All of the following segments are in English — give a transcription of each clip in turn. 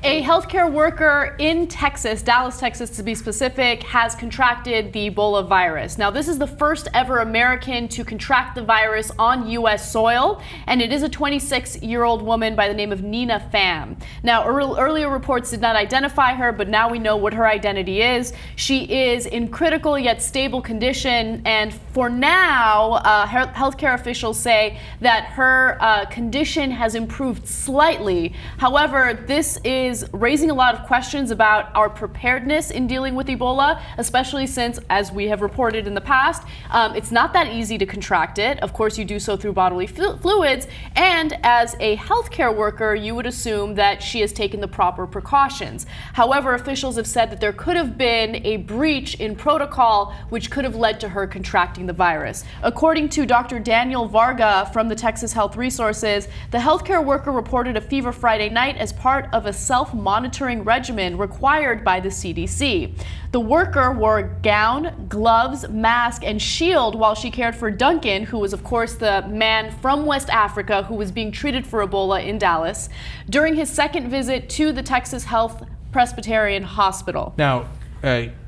A healthcare worker in Texas, Dallas, Texas to be specific, has contracted the Ebola virus. Now, this is the first ever American to contract the virus on U.S. soil, and it is a 26-year-old woman by the name of Nina Pham. Now, earlier reports did not identify her, but now we know what her identity is. She is in critical yet stable condition, and for now, healthcare officials say that her condition has improved slightly. However, this is raising a lot of questions about our preparedness in dealing with Ebola, especially since, as we have reported in the past, it's not that easy to contract it. Of course, you do so through bodily fluids, and as a healthcare worker, you would assume that she has taken the proper precautions. However, officials have said that there could have been a breach in protocol which could have led to her contracting the virus. According to Dr. Daniel Varga from the Texas Health Resources, the healthcare worker reported a fever Friday night as part of a self-monitoring regimen required by the CDC. The worker wore a gown, gloves, mask, and shield while she cared for Duncan, who was, of course, the man from West Africa who was being treated for Ebola in Dallas, during his second visit to the Texas Health Presbyterian Hospital. Now,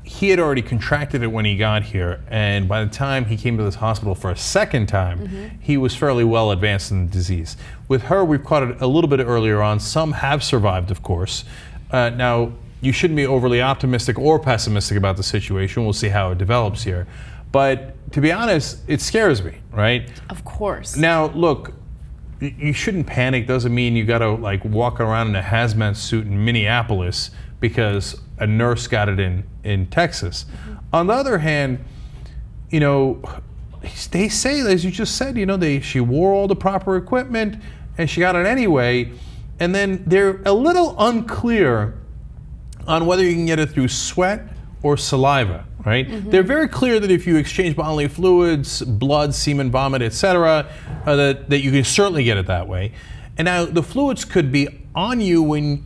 he had already contracted it when he got here, and by the time he came to this hospital for a second time, he was fairly well advanced in the disease. With her, we've caught it a little bit earlier on. Some have survived, of course. Now, you shouldn't be overly optimistic or pessimistic about the situation. We'll see how it develops here. But to be honest, it scares me, right? Of course. Now, look, you shouldn't panic. Doesn't mean you got to like walk around in a hazmat suit in Minneapolis because a nurse got it in Texas. On the other hand, you know, they say, as you just said, you know, she wore all the proper equipment and she got it anyway. And then they're a little unclear on whether you can get it through sweat or saliva, right? They're very clear that if you exchange bodily fluids, blood, semen, vomit, etc., that you can certainly get it that way. And now the fluids could be on you when,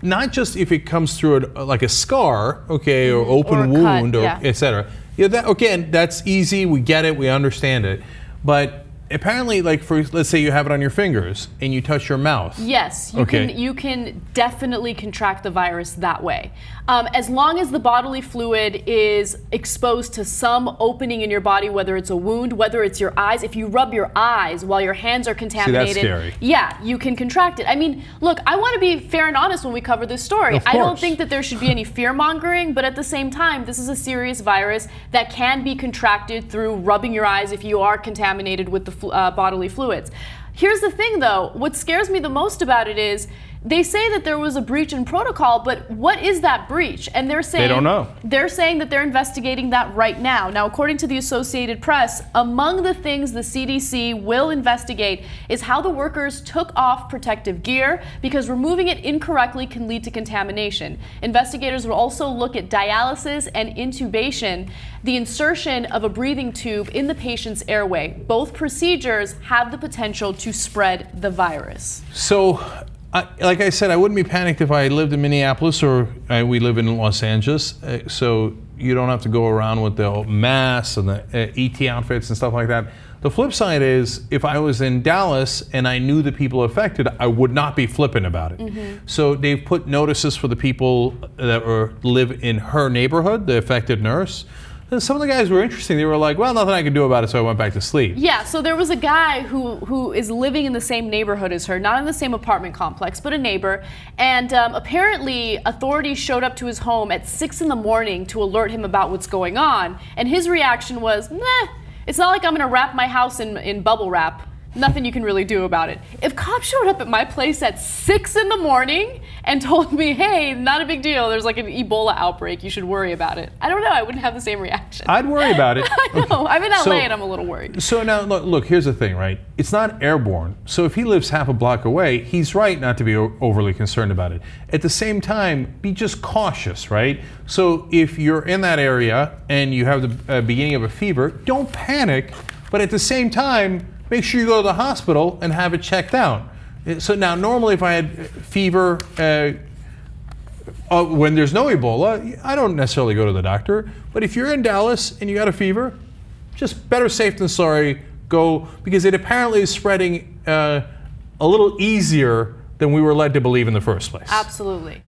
not just if it comes through like a scar, okay, or open wound, or etc. Yeah, that, again, that's easy. We get it. We understand it. But apparently, like, for, let's say you have it on your fingers and you touch your mouth. Yes, you can definitely contract the virus that way. As long as the bodily fluid is exposed to some opening in your body, whether it's a wound, whether it's your eyes. If you rub your eyes while your hands are contaminated, see, that's scary. Yeah, you can contract it. I mean, look, I want to be fair and honest when we cover this story. I don't think that there should be any fear-mongering, but at the same time, this is a serious virus that can be contracted through rubbing your eyes if you are contaminated with the bodily fluids. Here's the thing, though. What scares me the most about it is they say that there was a breach in protocol, but what is that breach? And they're saying they don't know. They're saying that they're investigating that right now. Now, according to the Associated Press, among the things the CDC will investigate is how the workers took off protective gear, because removing it incorrectly can lead to contamination. Investigators will also look at dialysis and intubation, the insertion of a breathing tube in the patient's airway. Both procedures have the potential to spread the virus. So, like I said, I wouldn't be panicked if I lived in Minneapolis or we live in Los Angeles, so you don't have to go around with the masks and the ET outfits and stuff like that. The flip side is, if I was in Dallas and I knew the people affected, I would not be flippant about it. So they've put notices for the people that live in her neighborhood, the affected nurse. And some of the guys were interesting. They were like, well, nothing I could do about it, so I went back to sleep. Yeah, so there was a guy who is living in the same neighborhood as her, not in the same apartment complex, but a neighbor. And apparently, authorities showed up to his home at 6 in the morning to alert him about what's going on. And his reaction was, nah, it's not like I'm going to wrap my house in bubble wrap. Nothing you can really do about it. If cops showed up at my place at 6 in the morning and told me, hey, not a big deal, there's like an Ebola outbreak, you should worry about it, I don't know, I wouldn't have the same reaction. I'd worry about it. I know, I'm in LA and I'm a little worried. So now, look, here's the thing, right? It's not airborne. So if he lives half a block away, he's right not to be overly concerned about it. At the same time, be just cautious, right? So if you're in that area and you have the beginning of a fever, don't panic, but at the same time, make sure you go to the hospital and have it checked out. So now, normally if I had fever when there's no Ebola, I don't necessarily go to the doctor. But if you're in Dallas and you got a fever, just better safe than sorry, go, because it apparently is spreading a little easier than we were led to believe in the first place. Absolutely.